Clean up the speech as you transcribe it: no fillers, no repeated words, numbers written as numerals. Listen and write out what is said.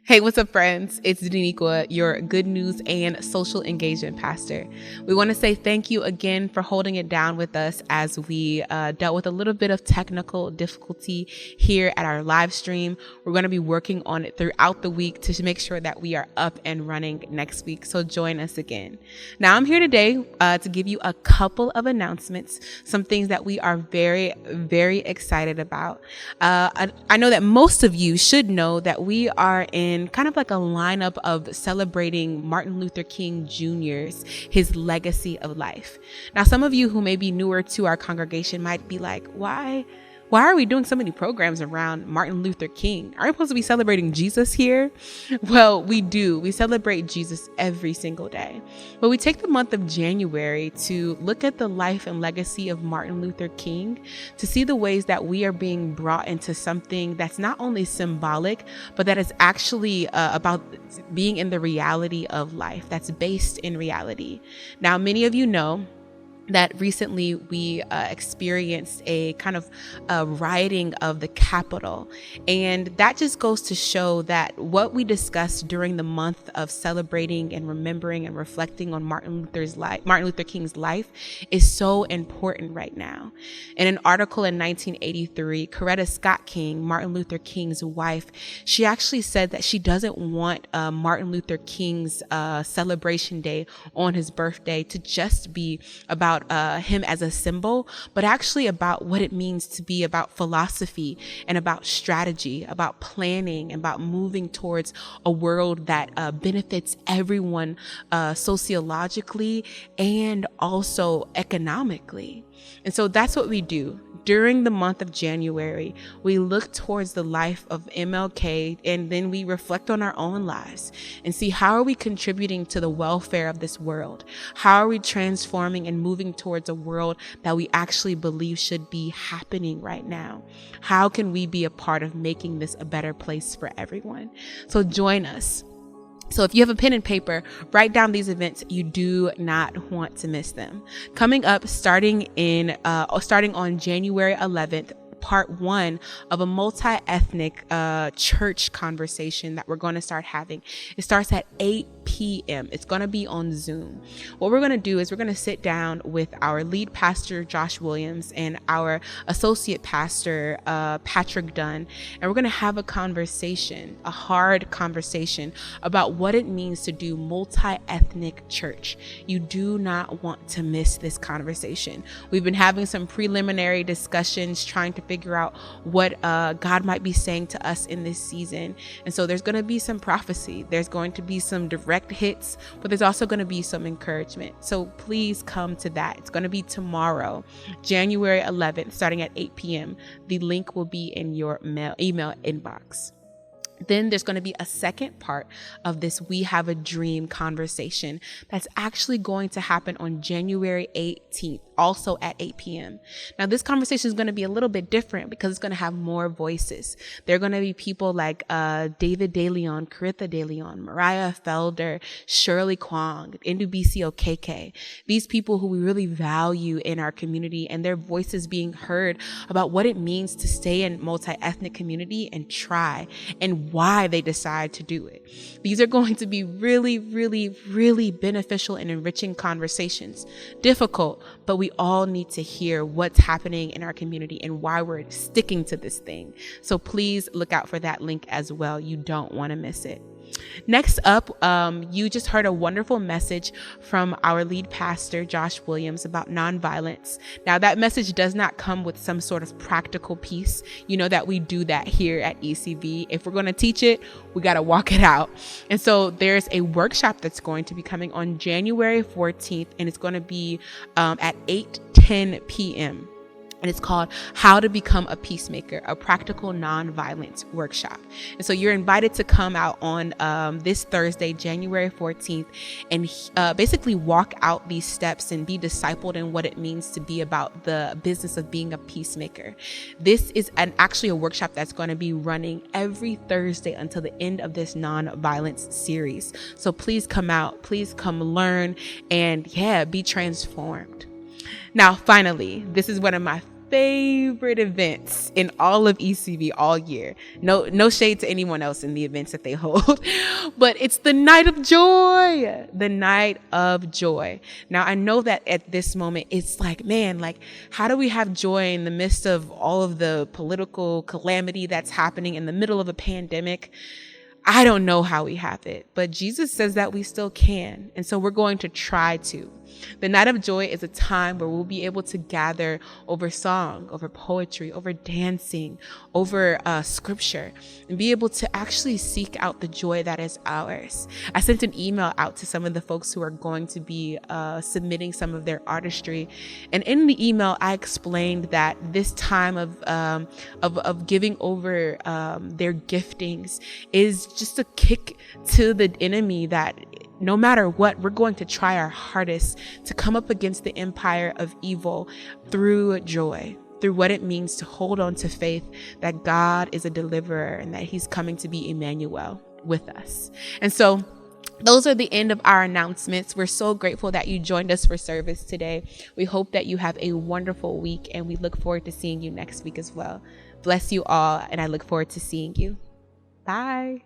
Hey, what's up, friends? It's Deniqua, your good news and social engagement pastor. We want to say thank you again for holding it down with us as we dealt with a little bit of technical difficulty here at our live stream. We're going to be working on it throughout the week to make sure that we are up and running next week. So join us again. Now, I'm here today to give you a couple of announcements, some things that we are very, very excited about. I know that most of you should know that we are in kind of like a lineup of celebrating Martin Luther King Jr.'s his legacy of life. Now, some of you who may be newer to our congregation might be like, why are we doing so many programs around Martin Luther King? Aren't we supposed to be celebrating Jesus here? Well, we do. We celebrate Jesus every single day. But we take the month of January to look at the life and legacy of Martin Luther King, to see the ways that we are being brought into something that's not only symbolic, but that is actually about being in the reality of life, that's based in reality. Now, many of you know that recently we experienced a kind of rioting of the Capitol. And that just goes to show that what we discussed during the month of celebrating and remembering and reflecting on Martin Luther King's life is so important right now. In an article in 1983, Coretta Scott King, Martin Luther King's wife, she actually said that she doesn't want Martin Luther King's celebration day on his birthday to just be about him as a symbol, but actually about what it means to be about philosophy and about strategy, about planning, about moving towards a world that benefits everyone sociologically and also economically. And so that's what we do. During the month of January, we look towards the life of MLK, and then we reflect on our own lives and see how are we contributing to the welfare of this world? How are we transforming and moving towards a world that we actually believe should be happening right now? How can we be a part of making this a better place for everyone? So join us. So if you have a pen and paper, write down these events. You do not want to miss them. Coming up, starting on January 11th, part 1 of a multi-ethnic church conversation that we're going to start having. It starts at 8 p.m. It's going to be on Zoom. What we're going to do is we're going to sit down with our lead pastor, Josh Williams, and our associate pastor, Patrick Dunn, and we're going to have a conversation, a hard conversation about what it means to do multi-ethnic church. You do not want to miss this conversation. We've been having some preliminary discussions trying to figure out what God might be saying to us in this season. And so there's going to be some prophecy. There's going to be some direct hits, but there's also going to be some encouragement. So please come to that. It's going to be tomorrow, January 11th, starting at 8 p.m. The link will be in your email inbox. Then there's going to be a second part of this We Have a Dream conversation that's actually going to happen on January 18th, also at 8 p.m. Now, this conversation is going to be a little bit different because it's going to have more voices. There are going to be people like David DeLeon, Caritha DeLeon, Mariah Felder, Shirley Kwong, Ndubisi Okeke. These people who we really value in our community, and their voices being heard about what it means to stay in multi-ethnic community and try, and why they decide to do it. These are going to be really, really, really beneficial and enriching conversations. Difficult, but we all need to hear what's happening in our community and why we're sticking to this thing. So please look out for that link as well. You don't want to miss it. Next up, you just heard a wonderful message from our lead pastor, Josh Williams, about nonviolence. Now, that message does not come with some sort of practical piece. You know that we do that here at ECV. If we're going to teach it, we got to walk it out. And so there's a workshop that's going to be coming on January 14th, and it's going to be at 8:10 p.m. And it's called How to Become a Peacemaker, a practical nonviolence workshop. And so you're invited to come out on this Thursday, January 14th, and basically walk out these steps and be discipled in what it means to be about the business of being a peacemaker. This is actually a workshop that's going to be running every Thursday until the end of this nonviolence series. So please come out, please come learn, and be transformed. Now, finally, this is one of my favorite events in all of ECB all year. No shade to anyone else in the events that they hold, but it's the night of joy, the night of joy. Now, I know that at this moment, it's like, man, like, how do we have joy in the midst of all of the political calamity that's happening in the middle of a pandemic? I don't know how we have it, but Jesus says that we still can. And so we're going to try to. The night of joy is a time where we'll be able to gather over song, over poetry, over dancing, over scripture, and be able to actually seek out the joy that is ours. I sent an email out to some of the folks who are going to be submitting some of their artistry. And in the email, I explained that this time of giving over their giftings is just a kick to the enemy that no matter what, we're going to try our hardest to come up against the empire of evil through joy, through what it means to hold on to faith that God is a deliverer and that he's coming to be Emmanuel with us. And so those are the end of our announcements. We're so grateful that you joined us for service today. We hope that you have a wonderful week, and we look forward to seeing you next week as well. Bless you all, and I look forward to seeing you. Bye.